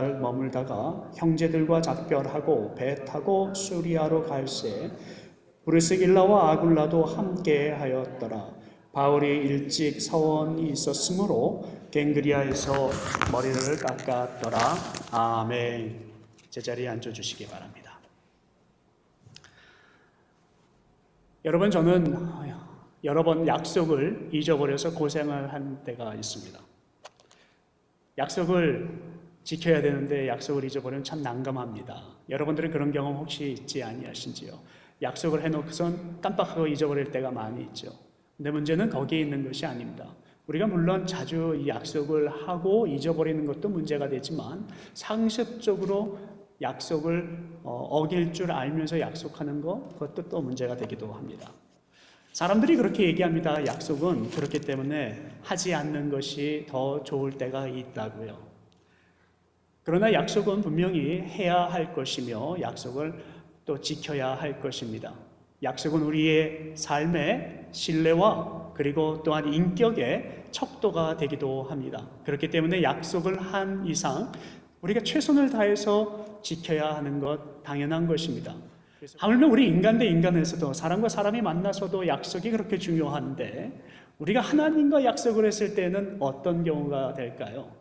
머물다가 형제들과 작별하고 배 타고 수리아로 갈새 브르스길라와 아굴라도 함께 하였더라. 바울이 일찍 서원이 있었으므로 갱그리아에서 머리를 깎았더라. 아멘. 제자리에 앉아주시기 바랍니다. 여러분, 저는 여러 번 약속을 잊어버려서 고생을 한 때가 있습니다. 약속을 지켜야 되는데 약속을 잊어버리면 참 난감합니다. 여러분들은 그런 경험 혹시 있지 아니하신지요? 약속을 해놓고선 깜빡하고 잊어버릴 때가 많이 있죠. 근데 문제는 거기에 있는 것이 아닙니다. 우리가 물론 자주 이 약속을 하고 잊어버리는 것도 문제가 되지만 상습적으로 약속을 어길 줄 알면서 약속하는 것, 그것도 또 문제가 되기도 합니다. 사람들이 그렇게 얘기합니다. 약속은 그렇기 때문에 하지 않는 것이 더 좋을 때가 있다고요. 그러나 약속은 분명히 해야 할 것이며 약속을 또 지켜야 할 것입니다. 약속은 우리의 삶의 신뢰와 그리고 또한 인격의 척도가 되기도 합니다. 그렇기 때문에 약속을 한 이상 우리가 최선을 다해서 지켜야 하는 것 당연한 것입니다. 하물며 우리 인간 대 인간에서도 사람과 사람이 만나서도 약속이 그렇게 중요한데 우리가 하나님과 약속을 했을 때는 어떤 경우가 될까요?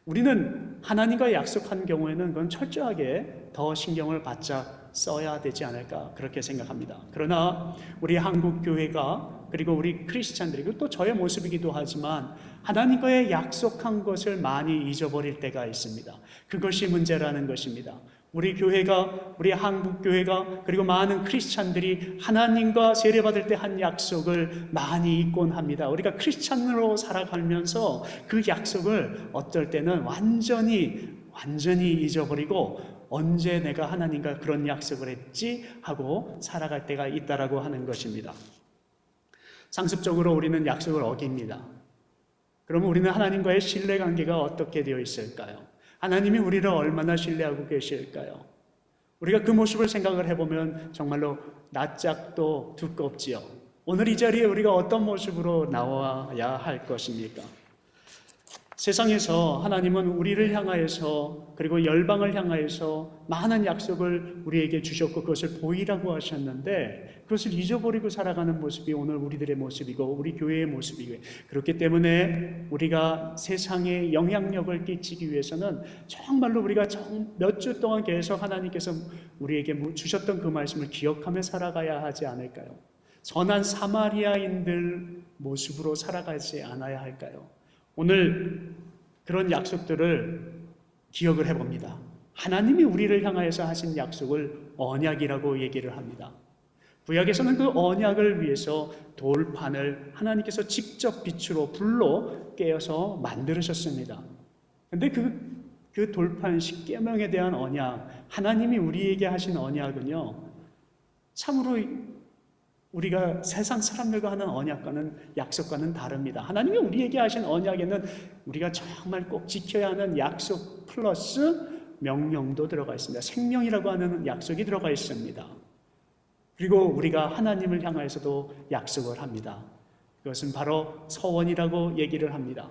우리는 하나님과 약속한 경우에는 그건 철저하게 더 신경을 바짝 써야 되지 않을까 그렇게 생각합니다. 그러나 우리 한국교회가 그리고 우리 크리스찬들이 그리고 또 저의 모습이기도 하지만 하나님과의 약속한 것을 많이 잊어버릴 때가 있습니다. 그것이 문제라는 것입니다. 우리 교회가, 우리 한국교회가 그리고 많은 크리스찬들이 하나님과 세례받을 때 한 약속을 많이 잊곤 합니다. 우리가 크리스찬으로 살아가면서 그 약속을 어떨 때는 완전히 잊어버리고 언제 내가 하나님과 그런 약속을 했지 하고 살아갈 때가 있다라고 하는 것입니다. 상습적으로 우리는 약속을 어깁니다. 그러면 우리는 하나님과의 신뢰관계가 어떻게 되어 있을까요? 하나님이 우리를 얼마나 신뢰하고 계실까요? 우리가 그 모습을 생각을 해보면 정말로 낯짝도 두껍지요. 오늘 이 자리에 우리가 어떤 모습으로 나와야 할 것입니까? 세상에서 하나님은 우리를 향하여서 그리고 열방을 향하여서 많은 약속을 우리에게 주셨고 그것을 보이라고 하셨는데 그것을 잊어버리고 살아가는 모습이 오늘 우리들의 모습이고 우리 교회의 모습이고 그렇기 때문에 우리가 세상에 영향력을 끼치기 위해서는 정말로 우리가 몇 주 동안 계속 하나님께서 우리에게 주셨던 그 말씀을 기억하며 살아가야 하지 않을까요? 선한 사마리아인들 모습으로 살아가지 않아야 할까요? 오늘 그런 약속들을 기억을 해봅니다. 하나님이 우리를 향하여서 하신 약속을 언약이라고 얘기를 합니다. 구약에서는 그 언약을 위해서 돌판을 하나님께서 직접 빛으로 불로 깨어서 만들으셨습니다. 그런데 그 돌판 십계명에 대한 언약, 하나님이 우리에게 하신 언약은요, 참으로 우리가 세상 사람들과 하는 언약과는 약속과는 다릅니다. 하나님이 우리에게 하신 언약에는 우리가 정말 꼭 지켜야 하는 약속 플러스 명령도 들어가 있습니다. 생명이라고 하는 약속이 들어가 있습니다. 그리고 우리가 하나님을 향하여서도 약속을 합니다. 그것은 바로 서원이라고 얘기를 합니다.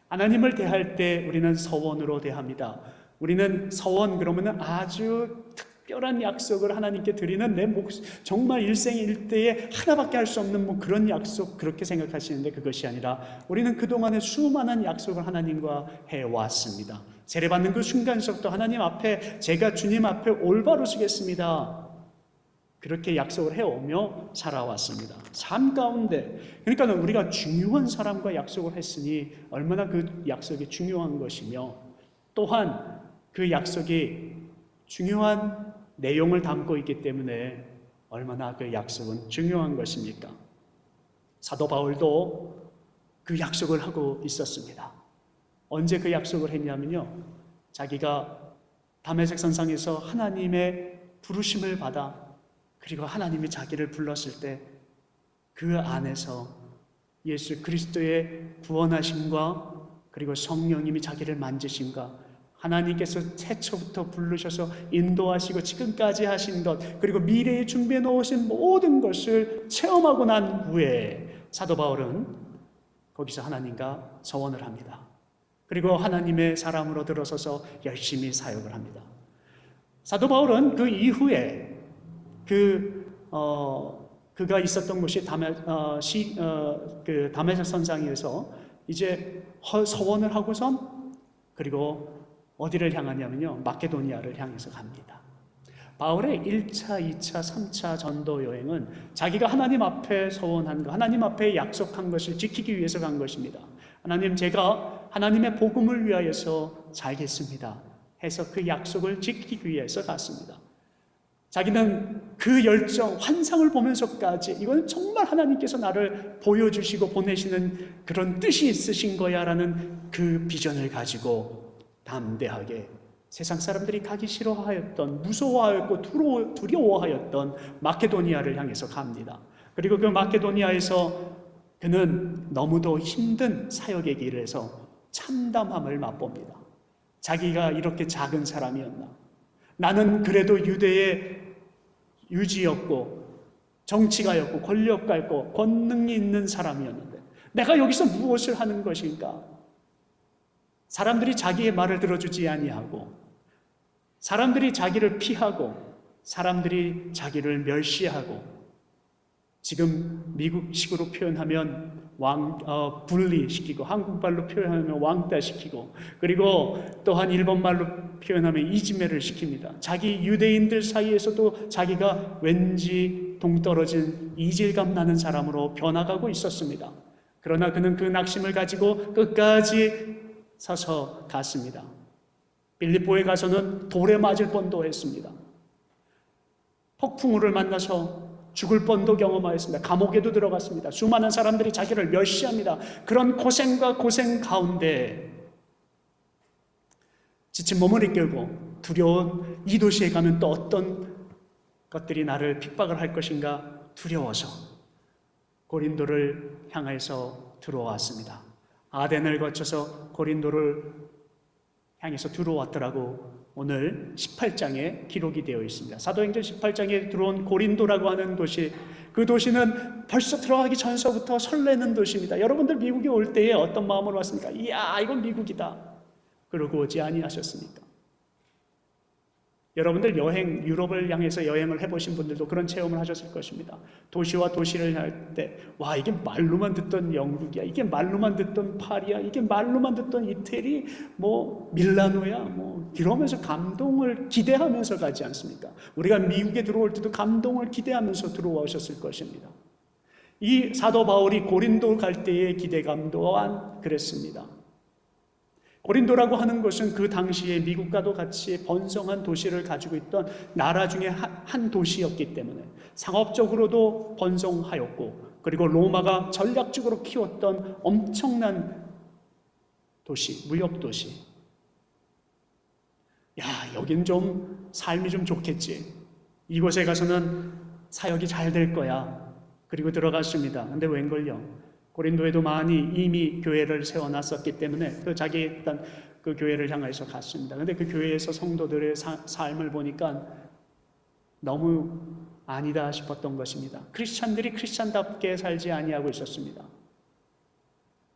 하나님을 대할 때 우리는 서원으로 대합니다. 우리는 서원 그러면 아주 특별한 약속을 하나님께 드리는 정말 일생일대에 하나밖에 할 수 없는 그런 약속 그렇게 생각하시는데 그것이 아니라 우리는 그동안에 수많은 약속을 하나님과 해왔습니다. 세례받는 그 순간서부터 하나님 앞에 제가 주님 앞에 올바로 서겠습니다. 그렇게 약속을 해오며 살아왔습니다. 삶 가운데 그러니까 우리가 중요한 사람과 약속을 했으니 얼마나 그 약속이 중요한 것이며 또한 그 약속이 중요한 내용을 담고 있기 때문에 얼마나 그 약속은 중요한 것입니까? 사도 바울도 그 약속을 하고 있었습니다. 언제 그 약속을 했냐면요, 자기가 다메섹 산상에서 하나님의 부르심을 받아 그리고 하나님이 자기를 불렀을 때 그 안에서 예수 그리스도의 구원하심과 그리고 성령님이 자기를 만지심과 하나님께서 태초부터 부르셔서 인도하시고 지금까지 하신 것 그리고 미래에 준비해 놓으신 모든 것을 체험하고 난 후에 사도 바울은 거기서 하나님과 서원을 합니다. 그리고 하나님의 사람으로 들어서서 열심히 사역을 합니다. 사도 바울은 그 이후에 그가 있었던 곳이 다메섹 선상에서 이제 서원을 하고선 그리고 어디를 향하냐면요, 마케도니아를 향해서 갑니다. 바울의 1차, 2차, 3차 전도 여행은 자기가 하나님 앞에 서원한 것, 하나님 앞에 약속한 것을 지키기 위해서 간 것입니다. 하나님, 제가 하나님의 복음을 위하여서 살겠습니다 해서 그 약속을 지키기 위해서 갔습니다. 자기는 그 열정, 환상을 보면서까지 이건 정말 하나님께서 나를 보여주시고 보내시는 그런 뜻이 있으신 거야 라는 그 비전을 가지고 담대하게 세상 사람들이 가기 싫어하였던, 무서워하였고 두려워하였던 마케도니아를 향해서 갑니다. 그리고 그 마케도니아에서 그는 너무도 힘든 사역의 길에서 참담함을 맛봅니다. 자기가 이렇게 작은 사람이었나? 나는 그래도 유대의 유지였고 정치가였고 권력가였고 권능이 있는 사람이었는데 내가 여기서 무엇을 하는 것인가? 사람들이 자기의 말을 들어주지 아니하고 사람들이 자기를 피하고 사람들이 자기를 멸시하고 지금 미국식으로 표현하면 분리시키고 한국말로 표현하면 왕따시키고 그리고 또한 일본말로 표현하면 이지매를 시킵니다. 자기 유대인들 사이에서도 자기가 왠지 동떨어진 이질감 나는 사람으로 변화가고 있었습니다. 그러나 그는 그 낙심을 가지고 끝까지 서서 갔습니다. 빌립보에 가서는 돌에 맞을 뻔도 했습니다. 폭풍우를 만나서 죽을 뻔도 경험하였습니다. 감옥에도 들어갔습니다. 수많은 사람들이 자기를 멸시합니다. 그런 고생과 고생 가운데 지친 몸을 이끌고 두려운 이 도시에 가면 또 어떤 것들이 나를 핍박을 할 것인가 두려워서 고린도를 향해서 들어왔습니다. 아덴을 거쳐서 고린도를 향해서 들어왔더라고 오늘 18장에 기록이 되어 있습니다. 사도행전 18장에 들어온 고린도라고 하는 도시, 그 도시는 벌써 들어가기 전서부터 설레는 도시입니다. 여러분들 미국에 올 때에 어떤 마음으로 왔습니까? 이야, 이건 미국이다. 그러고 오지 아니하셨습니까? 여러분들 유럽을 향해서 여행을 해보신 분들도 그런 체험을 하셨을 것입니다. 도시와 도시를 할 때, 와, 이게 말로만 듣던 영국이야. 이게 말로만 듣던 파리야. 이게 말로만 듣던 이태리, 밀라노야. 이러면서 감동을 기대하면서 가지 않습니까? 우리가 미국에 들어올 때도 감동을 기대하면서 들어오셨을 것입니다. 이 사도 바울이 고린도 갈 때의 기대감 또한 그랬습니다. 고린도라고 하는 것은 그 당시에 미국과도 같이 번성한 도시를 가지고 있던 나라 중에 한 도시였기 때문에 상업적으로도 번성하였고 그리고 로마가 전략적으로 키웠던 엄청난 도시, 무역도시. 야, 여긴 좀 삶이 좀 좋겠지. 이곳에 가서는 사역이 잘 될 거야. 그리고 들어갔습니다. 근데 웬걸요? 고린도에도 많이 이미 교회를 세워놨었기 때문에 자기 일단 그 교회를 향해서 갔습니다. 근데 그 교회에서 성도들의 삶을 보니까 너무 아니다 싶었던 것입니다. 크리스찬들이 크리스찬답게 살지 아니하고 있었습니다.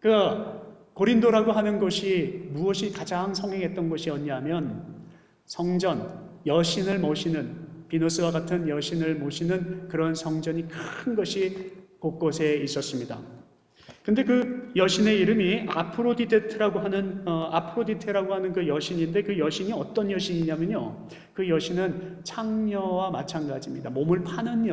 그 고린도라고 하는 곳이 무엇이 가장 성행했던 곳이었냐면 성전, 여신을 모시는 비너스와 같은 여신을 모시는 그런 성전이 큰 것이 곳곳에 있었습니다. 근데 그 여신의 이름이 아프로디테라고 하는 그 여신인데 그 여신이 어떤 여신이냐면요. 그 여신은 창녀와 마찬가지입니다. 몸을 파는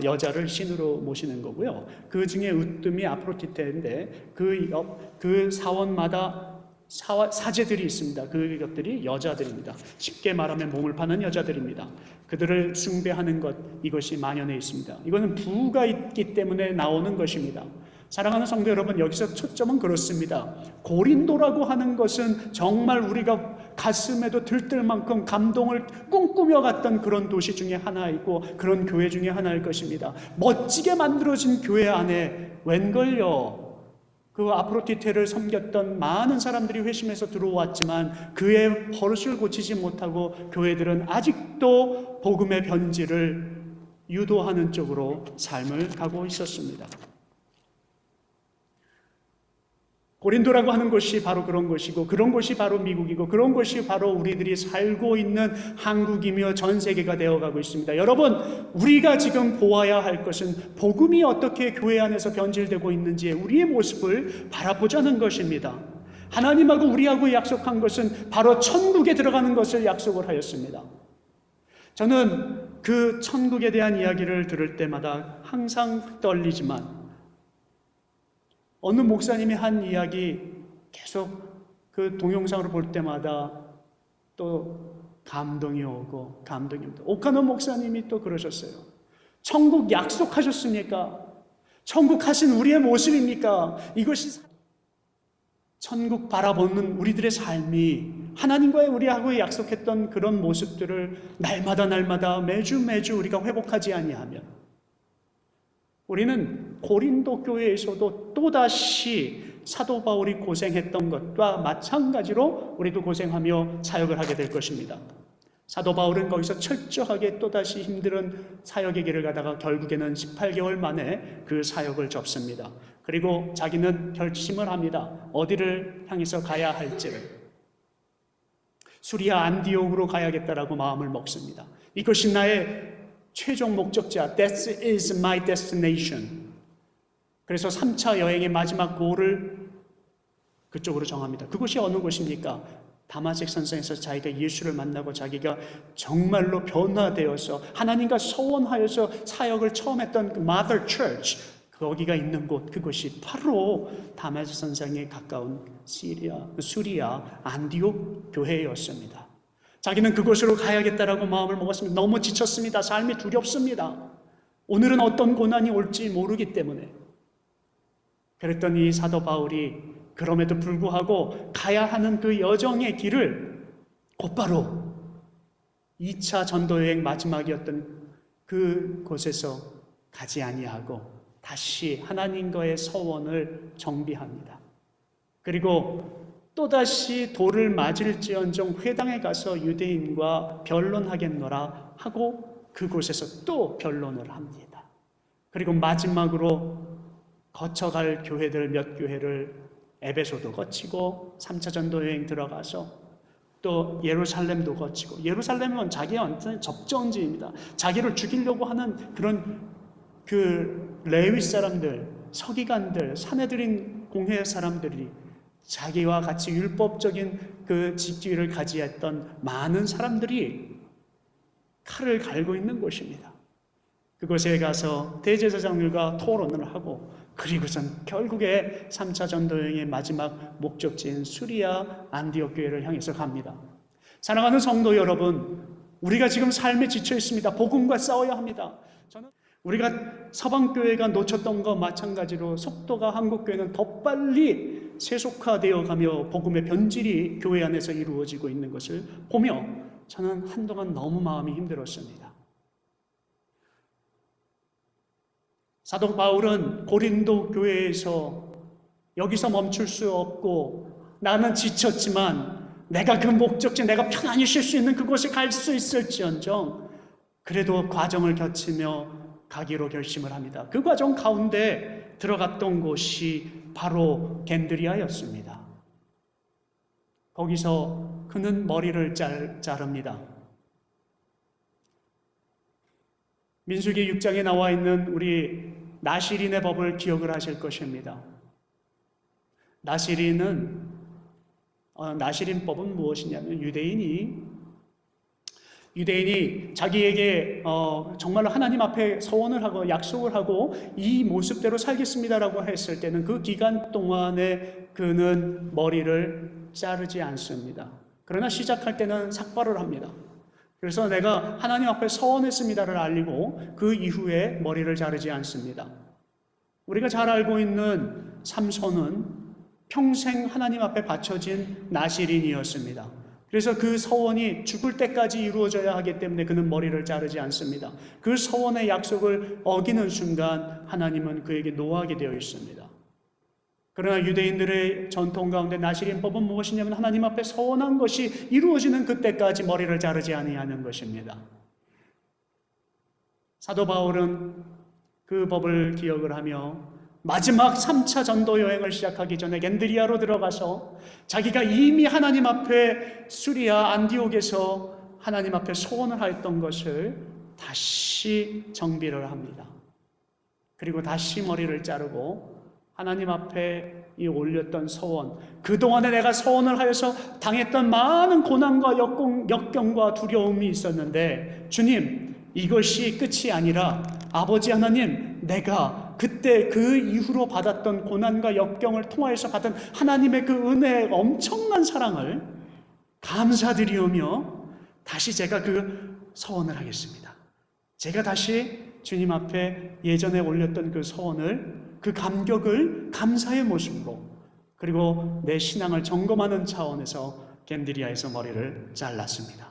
여자를 신으로 모시는 거고요. 그 중에 으뜸이 아프로디테인데 그 사원마다 사제들이 있습니다. 그것들이 여자들입니다. 쉽게 말하면 몸을 파는 여자들입니다. 그들을 숭배하는 것, 이것이 만연해 있습니다. 이거는 부가 있기 때문에 나오는 것입니다. 사랑하는 성도 여러분, 여기서 초점은 그렇습니다. 고린도라고 하는 것은 정말 우리가 가슴에도 들뜰 만큼 감동을 꿈꾸며 갔던 그런 도시 중에 하나이고 그런 교회 중에 하나일 것입니다. 멋지게 만들어진 교회 안에 웬걸요, 그 아프로디테를 섬겼던 많은 사람들이 회심해서 들어왔지만 그의 버릇을 고치지 못하고 교회들은 아직도 복음의 변질을 유도하는 쪽으로 삶을 가고 있었습니다. 고린도라고 하는 곳이 바로 그런 곳이고, 그런 곳이 바로 미국이고, 그런 곳이 바로 우리들이 살고 있는 한국이며 전 세계가 되어가고 있습니다. 여러분, 우리가 지금 보아야 할 것은 복음이 어떻게 교회 안에서 변질되고 있는지 우리의 모습을 바라보자는 것입니다. 하나님하고 우리하고 약속한 것은 바로 천국에 들어가는 것을 약속을 하였습니다. 저는 그 천국에 대한 이야기를 들을 때마다 항상 떨리지만, 어느 목사님이 한 이야기 계속 그 동영상으로 볼 때마다 또 감동이 오고 감동이 옵니다. 오카노 목사님이 또 그러셨어요. 천국 약속하셨습니까? 천국 하신 우리의 모습입니까? 이것이 천국 바라보는 우리들의 삶이 하나님과의 우리하고 약속했던 그런 모습들을 날마다 매주 우리가 회복하지 아니하면 우리는 고린도 교회에서도 또다시 사도 바울이 고생했던 것과 마찬가지로 우리도 고생하며 사역을 하게 될 것입니다. 사도 바울은 거기서 철저하게 또다시 힘든 사역의 길을 가다가 결국에는 18개월 만에 그 사역을 접습니다. 그리고 자기는 결심을 합니다. 어디를 향해서 가야 할지를. 수리아 안디옥으로 가야겠다라고 마음을 먹습니다. 이것이 나의 최종 목적지야. That is my destination. 그래서 3차 여행의 마지막 골을 그쪽으로 정합니다. 그곳이 어느 곳입니까? 다마섹 선상에서 자기가 예수를 만나고 자기가 정말로 변화되어서 하나님과 소원하여서 사역을 처음 했던 그 Mother Church, 거기가 있는 곳, 그곳이 바로 다마섹 선상에 가까운 수리아 안디옥 교회였습니다. 자기는 그곳으로 가야겠다라고 마음을 먹었습니다. 너무 지쳤습니다. 삶이 두렵습니다. 오늘은 어떤 고난이 올지 모르기 때문에. 그랬더니 사도 바울이 그럼에도 불구하고 가야 하는 그 여정의 길을 곧바로 2차 전도여행 마지막이었던 그곳에서 가지 아니하고 다시 하나님과의 서원을 정비합니다. 그리고 또다시 돌을 맞을지언정 회당에 가서 유대인과 변론하겠노라 하고 그곳에서 또 변론을 합니다. 그리고 마지막으로 거쳐갈 교회들 몇 교회를 에베소도 거치고 3차 전도여행 들어가서 또 예루살렘도 거치고, 예루살렘은 자기한테는 접전지입니다. 자기를 죽이려고 하는 그런 그 레위 사람들, 서기관들, 사내들인 공회 사람들이 자기와 같이 율법적인 그 직지를 가지했던 많은 사람들이 칼을 갈고 있는 곳입니다. 그곳에 가서 대제사장들과 토론을 하고 그리고선 결국에 3차 전도여행의 마지막 목적지인 수리아 안디옥 교회를 향해서 갑니다. 사랑하는 성도 여러분, 우리가 지금 삶에 지쳐 있습니다. 복음과 싸워야 합니다. 저는 우리가 서방교회가 놓쳤던 것 마찬가지로 속도가 한국교회는 더 빨리 세속화되어 가며 복음의 변질이 교회 안에서 이루어지고 있는 것을 보며 저는 한동안 너무 마음이 힘들었습니다. 사도 바울은 고린도 교회에서 여기서 멈출 수 없고 나는 지쳤지만 내가 그 목적지, 내가 편안히 쉴 수 있는 그곳에 갈 수 있을지언정 그래도 과정을 겪으며 가기로 결심을 합니다. 그 과정 가운데 들어갔던 곳이 바로 겐드리아였습니다. 거기서 그는 머리를 자릅니다. 민수기 6장에 나와 있는 우리 나시린의 법을 기억을 하실 것입니다. 나시린법은 무엇이냐면 유대인이 자기에게 정말로 하나님 앞에 서원을 하고 약속을 하고 이 모습대로 살겠습니다라고 했을 때는 그 기간 동안에 그는 머리를 자르지 않습니다. 그러나 시작할 때는 삭발을 합니다. 그래서 내가 하나님 앞에 서원했습니다를 알리고 그 이후에 머리를 자르지 않습니다. 우리가 잘 알고 있는 삼손은 평생 하나님 앞에 바쳐진 나시린이었습니다. 그래서 그 서원이 죽을 때까지 이루어져야 하기 때문에 그는 머리를 자르지 않습니다. 그 서원의 약속을 어기는 순간 하나님은 그에게 노하게 되어 있습니다. 그러나 유대인들의 전통 가운데 나시린법은 무엇이냐면 하나님 앞에 서원한 것이 이루어지는 그때까지 머리를 자르지 아니하는 것입니다. 사도 바울은 그 법을 기억을 하며 마지막 3차 전도 여행을 시작하기 전에 겐드리아로 들어가서 자기가 이미 하나님 앞에 수리아 안디옥에서 하나님 앞에 소원을 하였던 것을 다시 정비를 합니다. 그리고 다시 머리를 자르고 하나님 앞에 이 올렸던 소원, 그동안에 내가 소원을 하여서 당했던 많은 고난과 역경과 두려움이 있었는데 주님, 이것이 끝이 아니라 아버지 하나님, 내가 그때 그 이후로 받았던 고난과 역경을 통하여서 받은 하나님의 그 은혜의 엄청난 사랑을 감사드리오며 다시 제가 그 소원을 하겠습니다. 제가 다시 주님 앞에 예전에 올렸던 그 소원을, 그 감격을 감사의 모습으로, 그리고 내 신앙을 점검하는 차원에서 겐드리아에서 머리를 잘랐습니다.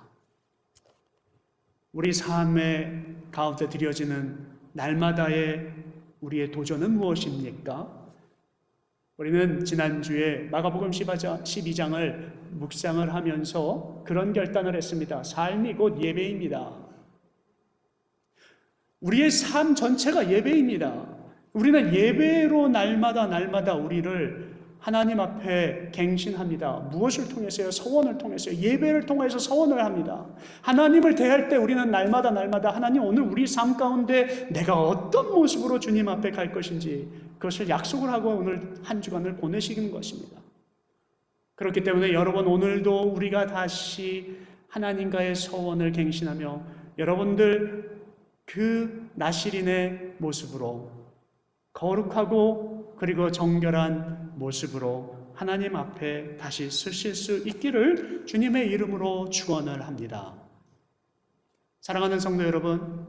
우리 삶의 가운데 드려지는 날마다의 우리의 도전은 무엇입니까? 우리는 지난주에 마가복음 12장을 묵상을 하면서 그런 결단을 했습니다. 삶이 곧 예배입니다. 우리의 삶 전체가 예배입니다. 우리는 예배로 날마다 우리를 하나님 앞에 갱신합니다. 무엇을 통해서요? 소원을 통해서요. 예배를 통해서 소원을 합니다. 하나님을 대할 때 우리는 날마다 하나님, 오늘 우리 삶 가운데 내가 어떤 모습으로 주님 앞에 갈 것인지 그것을 약속을 하고 오늘 한 주간을 보내시는 것입니다. 그렇기 때문에 여러분, 오늘도 우리가 다시 하나님과의 소원을 갱신하며 여러분들 그 나시린의 모습으로 거룩하고 그리고 정결한 모습으로 하나님 앞에 다시 서실 수 있기를 주님의 이름으로 축원을 합니다. 사랑하는 성도 여러분,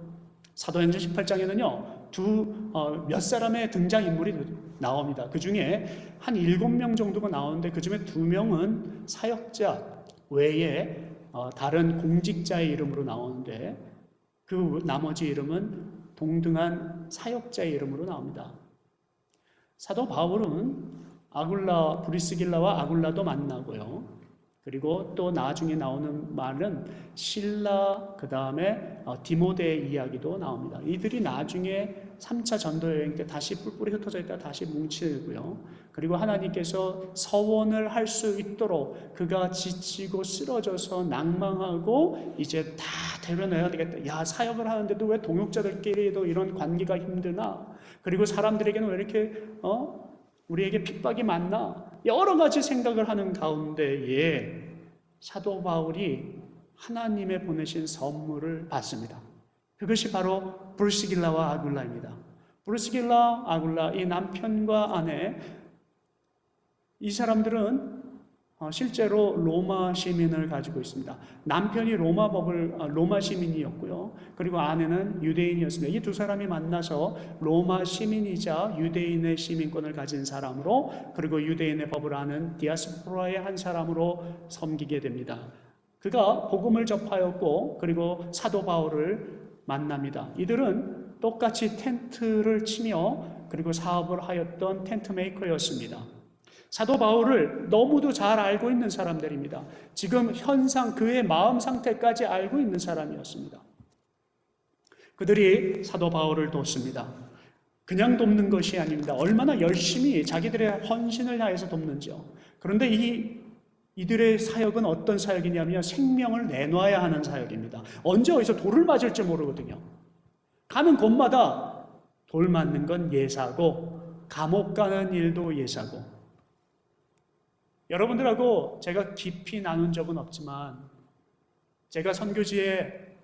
사도행전 18장에는요 몇 사람의 등장인물이 나옵니다. 그 중에 한 7명 정도가 나오는데 그 중에 2명은 사역자 외에 다른 공직자의 이름으로 나오는데 그 나머지 이름은 동등한 사역자의 이름으로 나옵니다. 사도 바울은 브리스길라와 아굴라도 만나고요. 그리고 또 나중에 나오는 말은 실라, 그 다음에 디모데의 이야기도 나옵니다. 이들이 나중에 3차 전도 여행 때 다시 뿔뿔이 흩어져 있다가 다시 뭉치고요. 그리고 하나님께서 서원을 할 수 있도록 그가 지치고 쓰러져서 낭망하고 이제 다 데려내야 되겠다. 야, 사역을 하는데도 왜 동역자들끼리도 이런 관계가 힘드나? 그리고 사람들에게는 왜 이렇게 우리에게 핍박이 많나? 여러 가지 생각을 하는 가운데에 사도 바울이 하나님의 보내신 선물을 받습니다. 그것이 바로 브리스길라와 아굴라입니다. 브리스길라, 아굴라, 이 남편과 아내, 이 사람들은 실제로 로마 시민을 가지고 있습니다. 남편이 로마 시민이었고요. 그리고 아내는 유대인이었습니다. 이 두 사람이 만나서 로마 시민이자 유대인의 시민권을 가진 사람으로, 그리고 유대인의 법을 아는 디아스포라의 한 사람으로 섬기게 됩니다. 그가 복음을 접하였고, 그리고 사도 바울을 만납니다. 이들은 똑같이 텐트를 치며 그리고 사업을 하였던 텐트 메이커였습니다. 사도 바울을 너무도 잘 알고 있는 사람들입니다. 지금 현상, 그의 마음 상태까지 알고 있는 사람이었습니다. 그들이 사도 바울을 돕습니다. 그냥 돕는 것이 아닙니다. 얼마나 열심히 자기들의 헌신을 다해서 돕는지요. 그런데 이들의 사역은 어떤 사역이냐면 생명을 내놔야 하는 사역입니다. 언제 어디서 돌을 맞을지 모르거든요. 가는 곳마다 돌 맞는 건 예사고, 감옥 가는 일도 예사고. 여러분들하고 제가 깊이 나눈 적은 없지만 제가 선교지에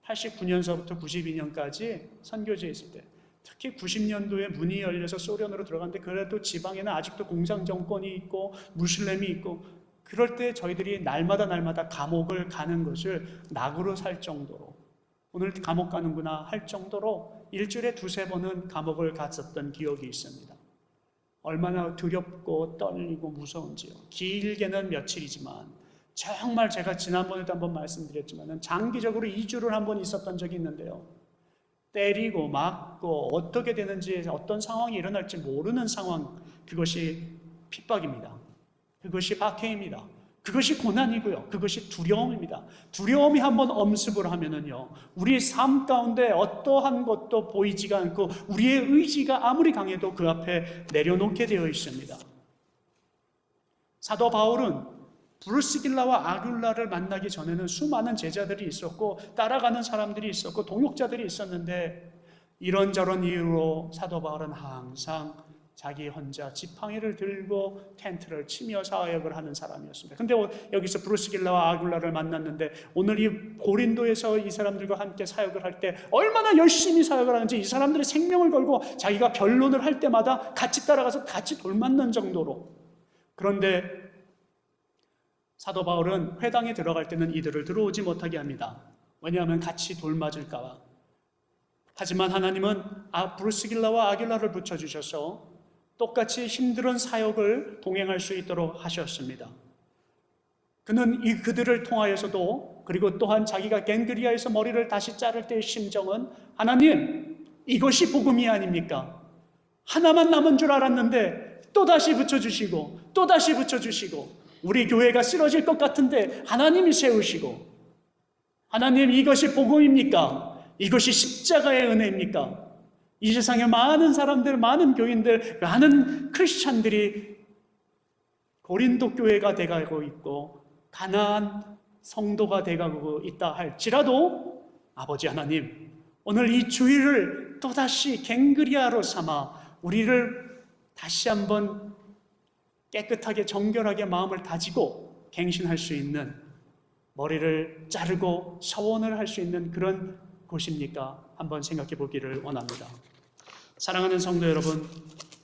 89년서부터 92년까지 선교지에 있을 때, 특히 90년도에 문이 열려서 소련으로 들어갔는데 그래도 지방에는 아직도 공산 정권이 있고 무슬림이 있고, 그럴 때 저희들이 날마다 감옥을 가는 것을 낙으로 살 정도로, 오늘 감옥 가는구나 할 정도로 일주일에 2-3번은 감옥을 갔었던 기억이 있습니다. 얼마나 두렵고 떨리고 무서운지요. 길게는 며칠이지만, 정말 제가 지난번에도 한번 말씀드렸지만 장기적으로 2주를 한번 있었던 적이 있는데요. 때리고 맞고 어떻게 되는지, 어떤 상황이 일어날지 모르는 상황, 그것이 핍박입니다. 그것이 박해입니다. 그것이 고난이고요. 그것이 두려움입니다. 두려움이 한번 엄습을 하면은요, 우리의 삶 가운데 어떠한 것도 보이지가 않고 우리의 의지가 아무리 강해도 그 앞에 내려놓게 되어 있습니다. 사도 바울은 브루스길라와 아굴라를 만나기 전에는 수많은 제자들이 있었고 따라가는 사람들이 있었고 동역자들이 있었는데 이런저런 이유로 사도 바울은 항상 자기 혼자 지팡이를 들고 텐트를 치며 사역을 하는 사람이었습니다. 근데 여기서 브루스길라와 아굴라를 만났는데 오늘 이 고린도에서 이 사람들과 함께 사역을 할 때 얼마나 열심히 사역을 하는지 이 사람들의 생명을 걸고 자기가 변론을 할 때마다 같이 따라가서 같이 돌맞는 정도로. 그런데 사도 바울은 회당에 들어갈 때는 이들을 들어오지 못하게 합니다. 왜냐하면 같이 돌맞을까 봐. 하지만 하나님은 브루스길라와 아굴라를 붙여주셔서 똑같이 힘든 사역을 동행할 수 있도록 하셨습니다. 그는 그들을 통하여서도 그리고 또한 자기가 갱그리아에서 머리를 다시 자를 때의 심정은 하나님 이것이 복음이 아닙니까? 하나만 남은 줄 알았는데 또다시 붙여주시고 또다시 붙여주시고 우리 교회가 쓰러질 것 같은데 하나님이 세우시고 하나님 이것이 복음입니까? 이것이 십자가의 은혜입니까? 이 세상에 많은 사람들, 많은 교인들, 많은 크리스찬들이 고린도 교회가 돼가고 있고 가나안 성도가 돼가고 있다 할지라도 아버지 하나님 오늘 이 주일을 또다시 갱그리아로 삼아 우리를 다시 한번 깨끗하게 정결하게 마음을 다지고 갱신할 수 있는 머리를 자르고 서원을 할 수 있는 그런 곳입니까? 한번 생각해 보기를 원합니다. 사랑하는 성도 여러분,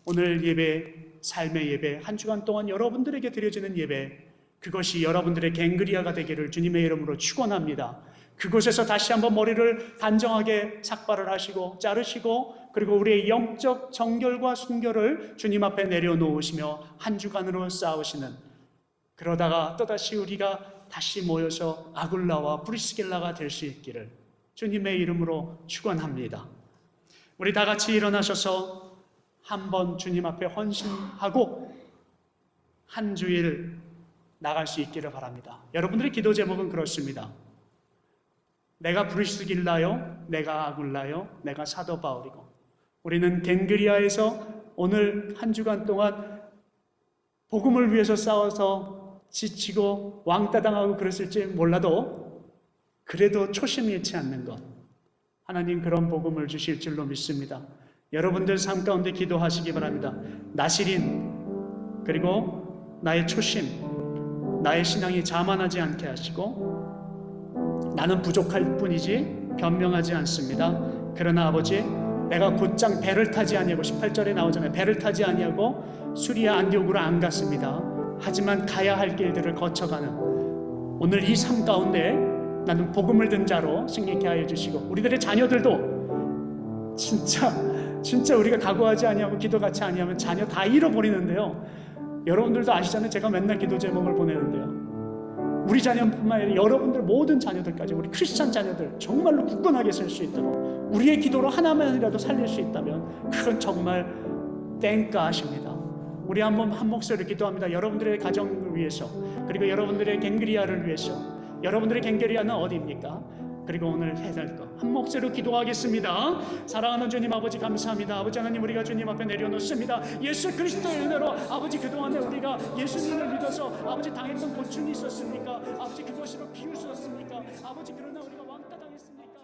오늘 예배, 삶의 예배, 한 주간 동안 여러분들에게 드려지는 예배, 그것이 여러분들의 갱그리아가 되기를 주님의 이름으로 축원합니다. 그곳에서 다시 한번 머리를 단정하게 삭발을 하시고 자르시고 그리고 우리의 영적 정결과 순결을 주님 앞에 내려놓으시며 한 주간으로 싸우시는, 그러다가 또다시 우리가 다시 모여서 아굴라와 브리스길라가 될 수 있기를 주님의 이름으로 축원합니다. 우리 다 같이 일어나셔서 한번 주님 앞에 헌신하고 한 주일 나갈 수 있기를 바랍니다. 여러분들의 기도 제목은 그렇습니다. 내가 브리스길라요, 내가 아굴라요, 내가 사도 바울이고 우리는 갱그리아에서 오늘 한 주간 동안 복음을 위해서 싸워서 지치고 왕따당하고 그랬을지 몰라도 그래도 초심 잃지 않는 것, 하나님 그런 복음을 주실 줄로 믿습니다. 여러분들 삶 가운데 기도하시기 바랍니다. 나시린 그리고 나의 초심, 나의 신앙이 자만하지 않게 하시고 나는 부족할 뿐이지 변명하지 않습니다. 그러나 아버지 내가 곧장 배를 타지 아니하고 18절에 나오잖아요. 배를 타지 아니하고 수리아 안디옥으로 안 갔습니다. 하지만 가야 할 길들을 거쳐가는 오늘 이 삶 가운데 나는 복음을 든 자로 승리케 하여 주시고 우리들의 자녀들도 진짜 우리가 각오하지 아니하고 기도 같이 아니하면 자녀 다 잃어버리는데요. 여러분들도 아시잖아요. 제가 맨날 기도 제목을 보내는데요. 우리 자녀뿐만 아니라 여러분들 모든 자녀들까지 우리 크리스찬 자녀들 정말로 굳건하게 설 수 있도록 우리의 기도로 하나만이라도 살릴 수 있다면 그건 정말 땡가하십니다. 우리 한 목소리로 기도합니다. 여러분들의 가정을 위해서 그리고 여러분들의 갱그리아를 위해서. 여러분들의 갱그리아는 어디입니까? 그리고 오늘 해야 될 것 한 목소리로 기도하겠습니다. 사랑하는 주님 아버지 감사합니다. 아버지 하나님 우리가 주님 앞에 내려놓습니다. 예수 그리스도의 은혜로 아버지 그동안에 우리가 예수님을 믿어서 아버지 당했던 고충이 있었습니까? 아버지 그것으로 비웃었습니까? 아버지 그러나 우리가 왕따 당했습니까?